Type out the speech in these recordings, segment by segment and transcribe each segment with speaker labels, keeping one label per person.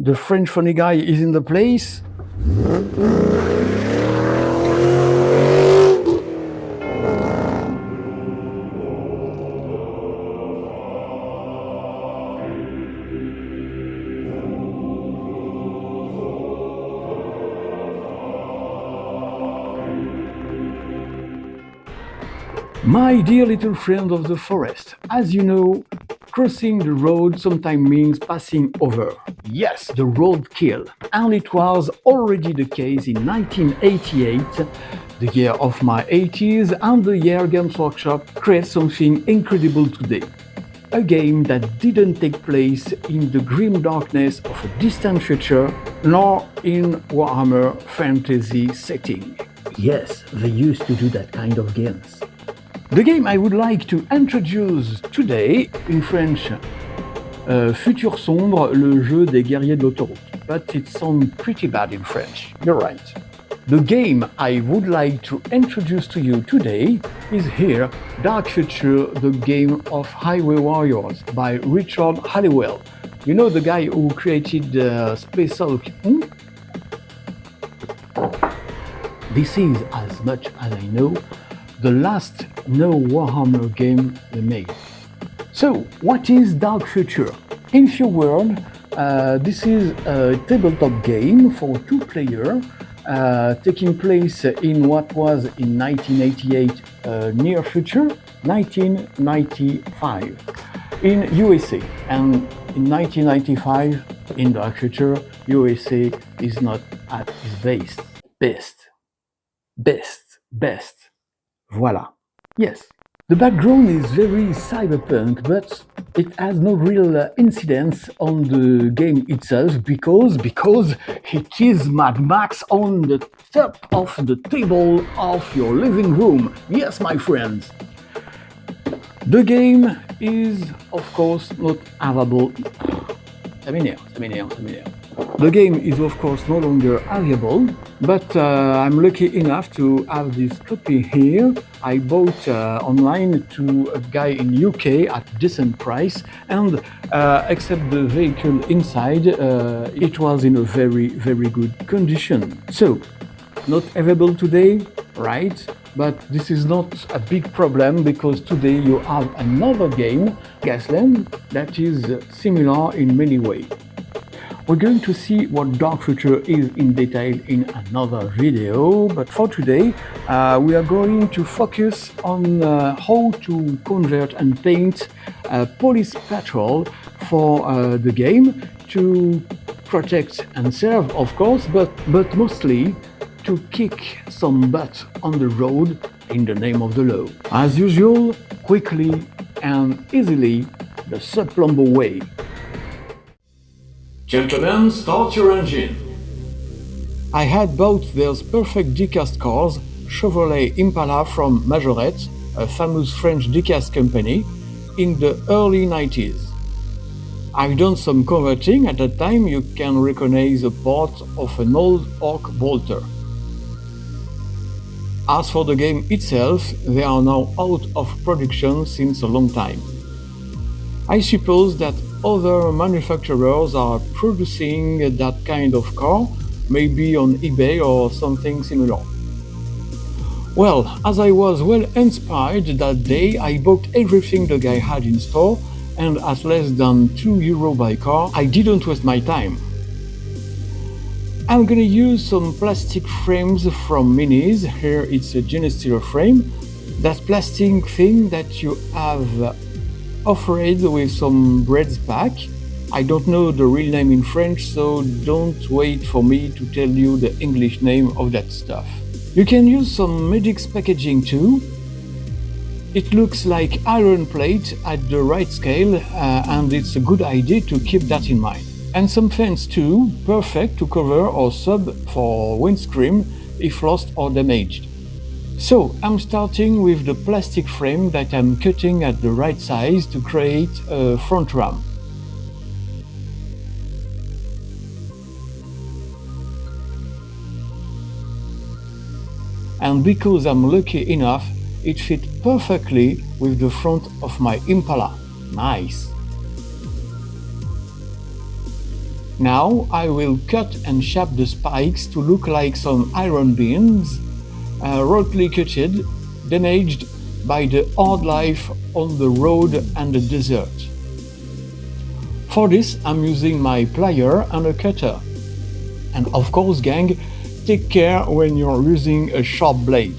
Speaker 1: The French funny guy is in the place. My dear little friend of the forest, as you know, crossing the road sometimes means passing over. Yes, the roadkill. And it was already the case in 1988, the year of my 80s, and the year Games Workshop created something incredible today. A game that didn't take place in the grim darkness of a distant future, nor in Warhammer fantasy setting. Yes, they used to do that kind of games. The game I would like to introduce today, in French, Futur Sombre, le jeu des guerriers de l'autoroute. But it sounds pretty bad in French. You're right. The game I would like to introduce to you today is here, Dark Future, the game of Highway Warriors by Richard Halliwell. You know the guy who created Space Hulk? This is, as much as I know, the last no Warhammer game they made. So, what is Dark Future? In few words, this is a tabletop game for two players, taking place in what was in 1988 near future, 1995 in USA. And in 1995, in Dark Future, USA is not at its best. Voila. Yes. The background is very cyberpunk, but it has no real incidence on the game itself because it is Mad Max on the top of the table of your living room. Yes, my friends. The game is, of course, not available. The game is, of course, no longer available, but I'm lucky enough to have this copy here. I bought online to a guy in UK at decent price, and except the vehicle inside, it was in a very, very good condition. So, not available today, right? But this is not a big problem because today you have another game, Gaslands, that is similar in many ways. We're going to see what Dark Future is in detail in another video, but for today we are going to focus on how to convert and paint a police patrol for the game to protect and serve, of course, but mostly to kick some butt on the road in the name of the law. As usual, quickly and easily, the Plumbo way. Gentlemen, start your engine. I had bought those perfect diecast cars, Chevrolet Impala from Majorette, a famous French diecast company, in the early 90s. I've done some converting. At that time you can recognize a part of an old Orc bolter. As for the game itself, they are now out of production since a long time. I suppose that other manufacturers are producing that kind of car, maybe on eBay or something similar. Well, as I was well inspired that day, I bought everything the guy had in store, and at less than €2 by car, I didn't waste my time. I'm gonna use some plastic frames from Minis. Here it's a Genesteel frame. That plastic thing that you have offered with some breads pack. I don't know the real name in French, so don't wait for me to tell you the English name of that stuff. You can use some Medix packaging too. It looks like iron plate at the right scale, and it's a good idea to keep that in mind. And some fans too, perfect to cover or sub for windscreen if lost or damaged. So I'm starting with the plastic frame that I'm cutting at the right size to create a front ram. And because I'm lucky enough, it fit perfectly with the front of my Impala. Nice! Now I will cut and shape the spikes to look like some iron beams, roughly cutted, then aged by the hard life on the road and the desert. For this, I'm using my plier and a cutter. And of course, gang, take care when you're using a sharp blade.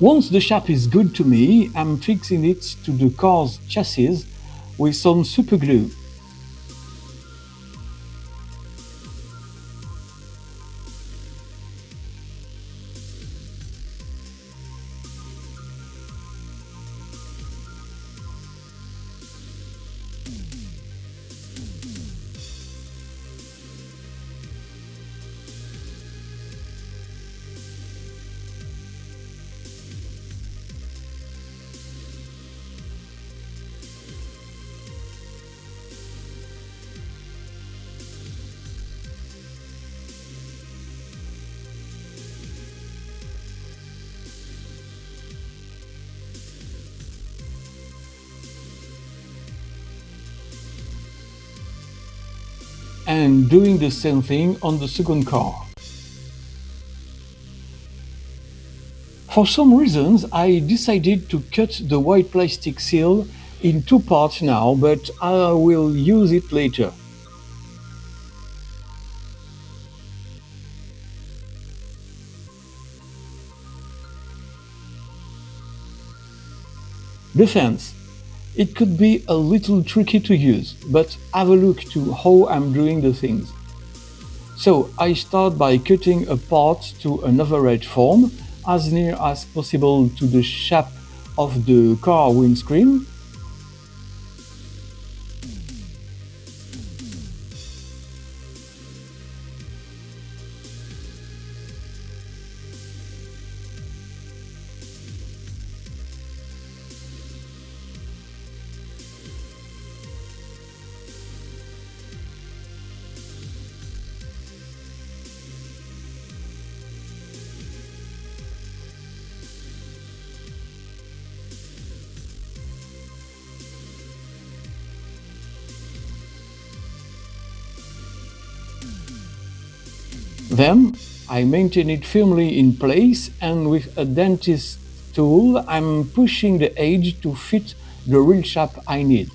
Speaker 1: Once the shape is good to me, I'm fixing it to the car's chassis with some super glue. And doing the same thing on the second car. For some reasons, I decided to cut the white plastic seal in two parts now, but I will use it later. The fence. It could be a little tricky to use, but have a look to how I'm doing the things. So I start by cutting a part to an average form, as near as possible to the shape of the car windscreen. Then I maintain it firmly in place, and with a dentist tool I'm pushing the edge to fit the real shape I need.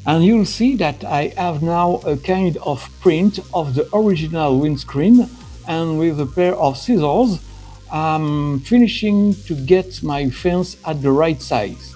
Speaker 1: And you'll see that I have now a kind of print of the original windscreen, and with a pair of scissors I'm finishing to get my fence at the right size.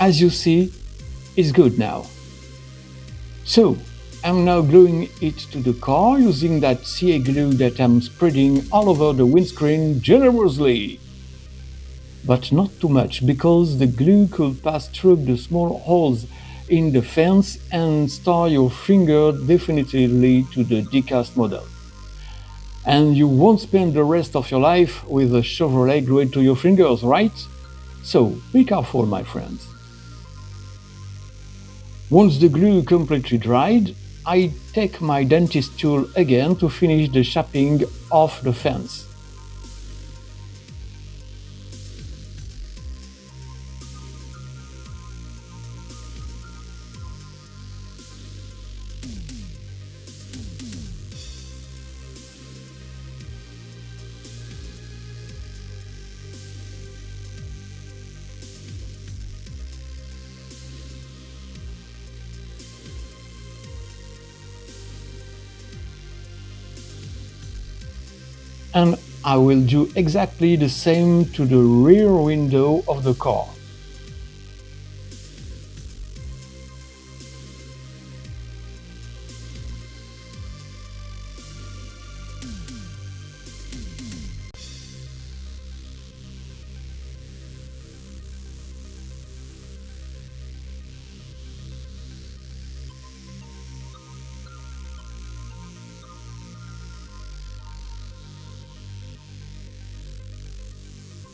Speaker 1: As you see, it's good now. So, I'm now gluing it to the car using that CA glue that I'm spreading all over the windscreen generously. But not too much, because the glue could pass through the small holes in the fence and star your finger definitively to the diecast model. And you won't spend the rest of your life with a Chevrolet glued to your fingers, right? So, be careful, my friends. Once the glue completely dried, I take my dentist tool again to finish the shaping of the fence. And I will do exactly the same to the rear window of the car.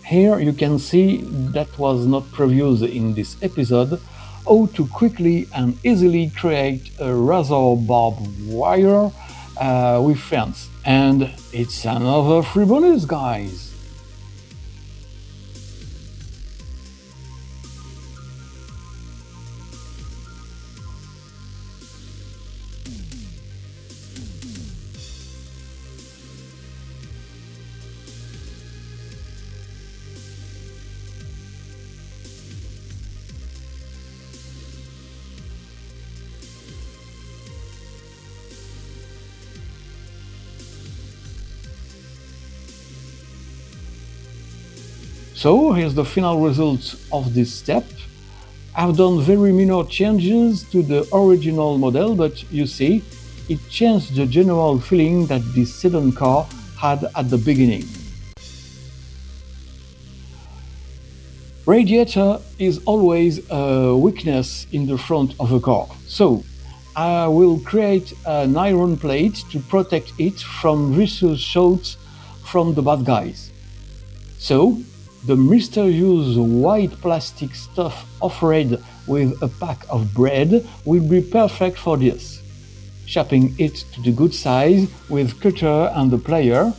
Speaker 1: Here you can see that was not previous in this episode, how to quickly and easily create a razor barbed wire with fence. And it's another free bonus, guys! So here's the final results of this step. I've done very minor changes to the original model, but you see, it changed the general feeling that this sedan car had at the beginning. Radiator is always a weakness in the front of a car, so I will create an iron plate to protect it from vicious shots from the bad guys. So, the mysterious white plastic stuff offered with a pack of bread will be perfect for this. Shaping it to the good size with cutter and the plier.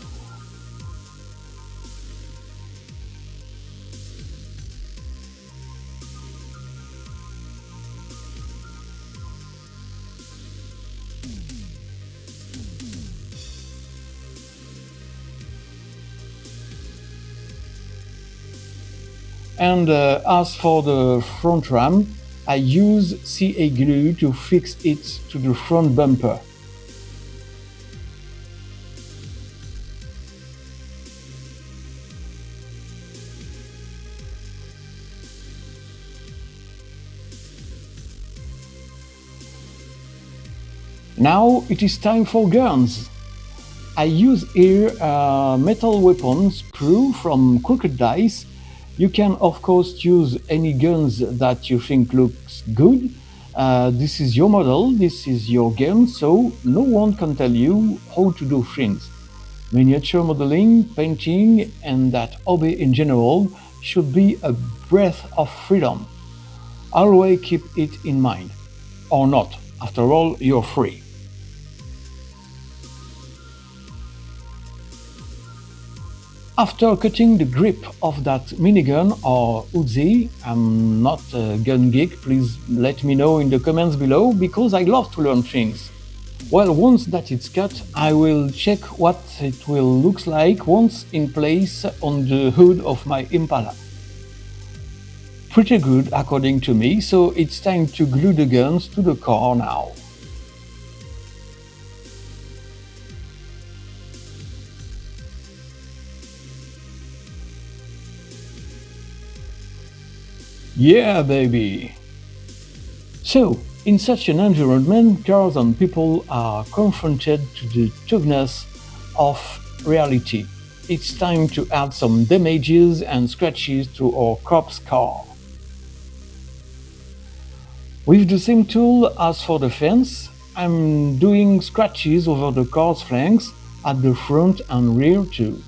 Speaker 1: And as for the front ram, I use CA glue to fix it to the front bumper. Now it is time for guns. I use here a metal weapon sprue from Crooked Dice. You can of course use any guns that you think looks good. This is your model, this is your game, so no one can tell you how to do things. Miniature modeling, painting, and that hobby in general should be a breath of freedom. Always keep it in mind. Or not, after all, you're free. After cutting the grip of that minigun or Uzi, I'm not a gun geek, please let me know in the comments below, because I love to learn things. Well, once that it's cut, I will check what it will look like once in place on the hood of my Impala. Pretty good according to me, so it's time to glue the guns to the car now. Yeah, baby! So, in such an environment, cars and people are confronted to the toughness of reality. It's time to add some damages and scratches to our corpse car. With the same tool as for the fence, I'm doing scratches over the car's flanks, at the front and rear too.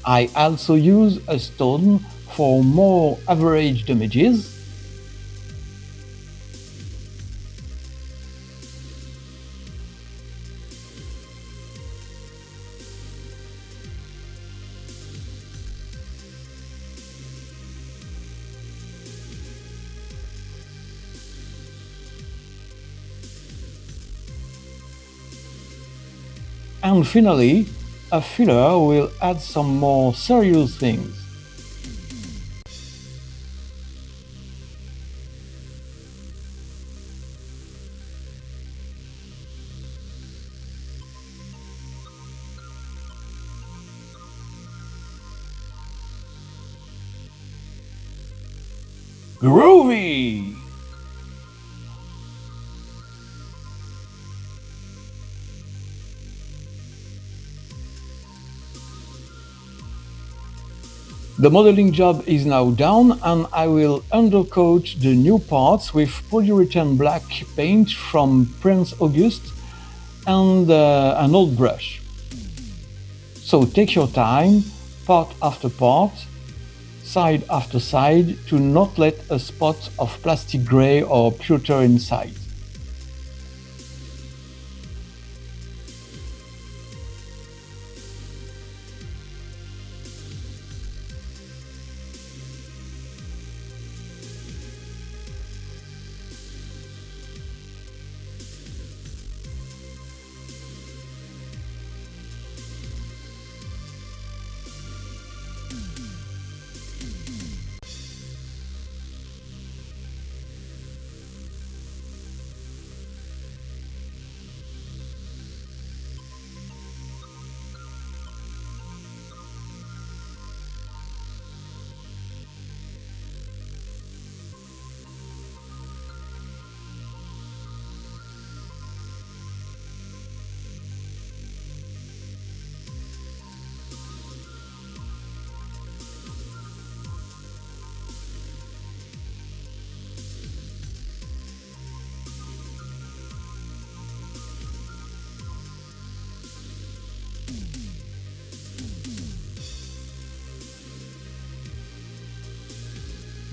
Speaker 1: I also use a stone for more average damages. And finally, a filler will add some more serious things. Groovy! The modeling job is now done and I will undercoat the new parts with polyurethane black paint from Prince August and an old brush. So take your time, part after part, side after side, to not let a spot of plastic grey or pewter inside.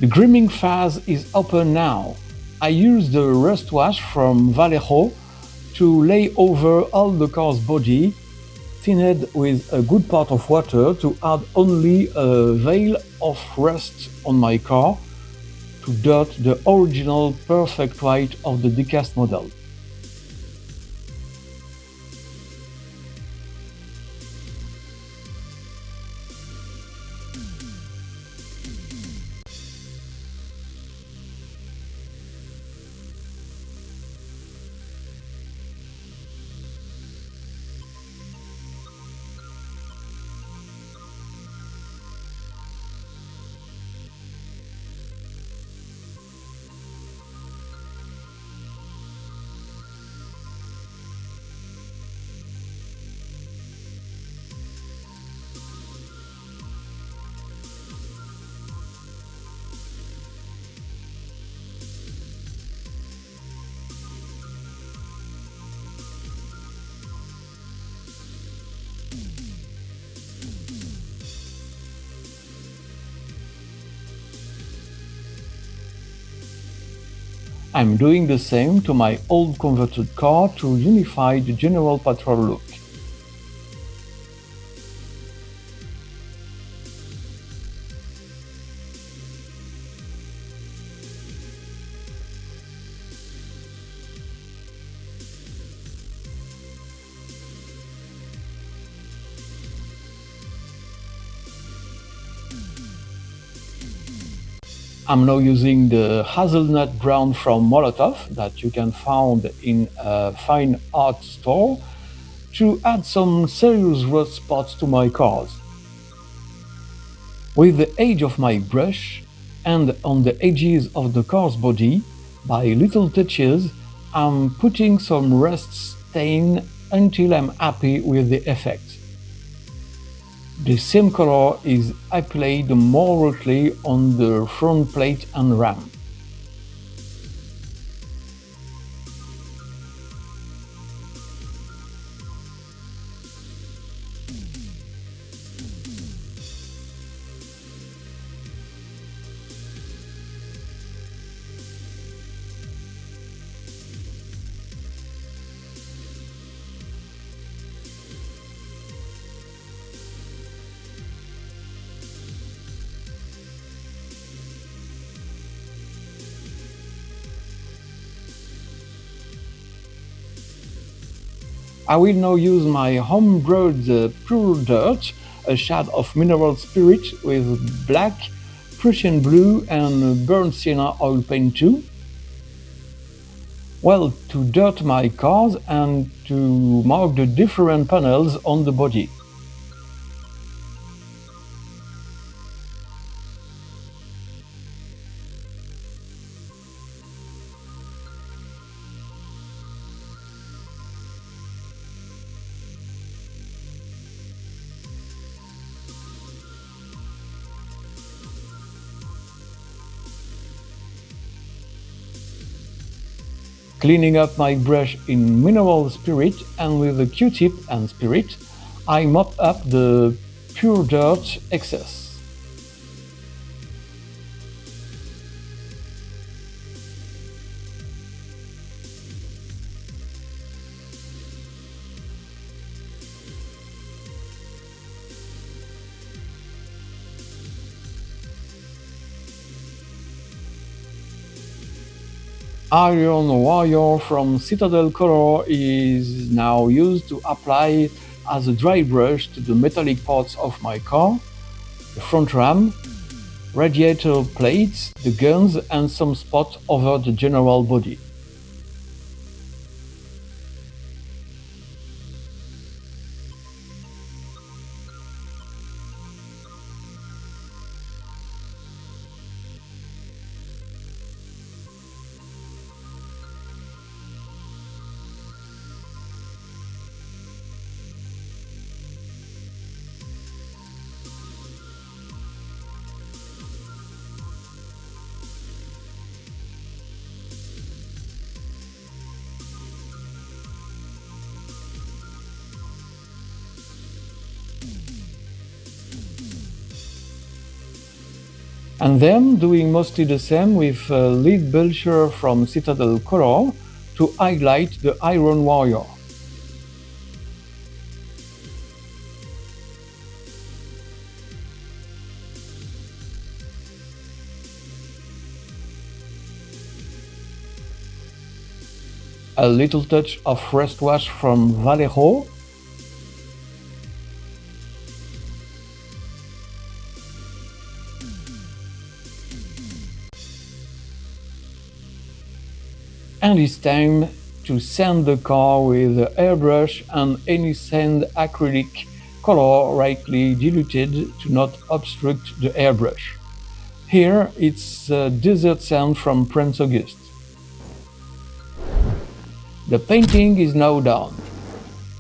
Speaker 1: The grooming phase is open now. I use the rust wash from Vallejo to lay over all the car's body, thinned with a good part of water to add only a veil of rust on my car to dirt the original perfect white of the diecast model. I'm doing the same to my old converted car to unify the general patrol look. I'm now using the hazelnut brown from Molotov that you can find in a fine art store to add some serious rust spots to my cars. With the edge of my brush and on the edges of the car's body, by little touches, I'm putting some rust stain until I'm happy with the effect. The same color is applied moderately on the front plate and ram. I will now use my home-brewed pure dirt, a shade of mineral spirit with black, Prussian blue and burnt sienna oil paint too. Well, to dirt my cars and to mark the different panels on the body. Cleaning up my brush in mineral spirit and with a Q-tip and spirit, I mop up the pure dirt excess. Iron Warrior from Citadel Color is now used to apply as a dry brush to the metallic parts of my car, the front ram, radiator plates, the guns and some spots over the general body. And then doing mostly the same with lead belcher from Citadel Color to highlight the Iron Warrior. A little touch of rest wash from Vallejo. And it's time to sand the car with the airbrush and any sand acrylic color rightly diluted to not obstruct the airbrush. Here it's desert sand from Prince August. The painting is now done.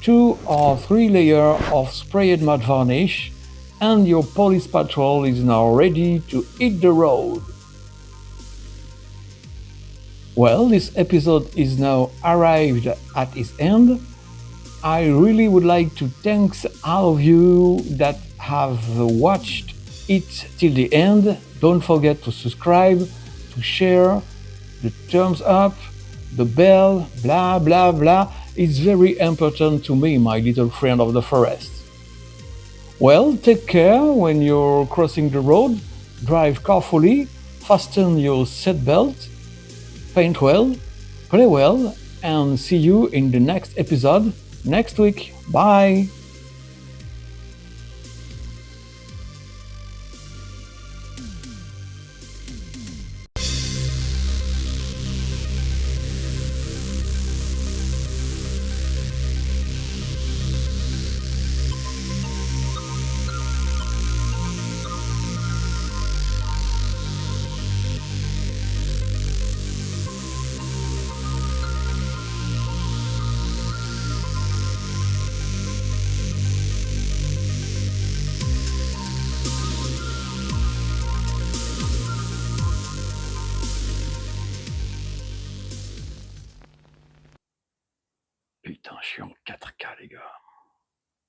Speaker 1: 2 or 3 layers of sprayed matte varnish and your police patrol is now ready to hit the road. Well, this episode is now arrived at its end. I really would like to thank all of you that have watched it till the end. Don't forget to subscribe, to share, the thumbs up, the bell, blah blah blah. It's very important to me, my little friend of the forest. Well, take care when you're crossing the road, drive carefully, fasten your seatbelt, paint well, play well, and see you in the next episode next week. Bye! Putain, je suis en 4K, les gars.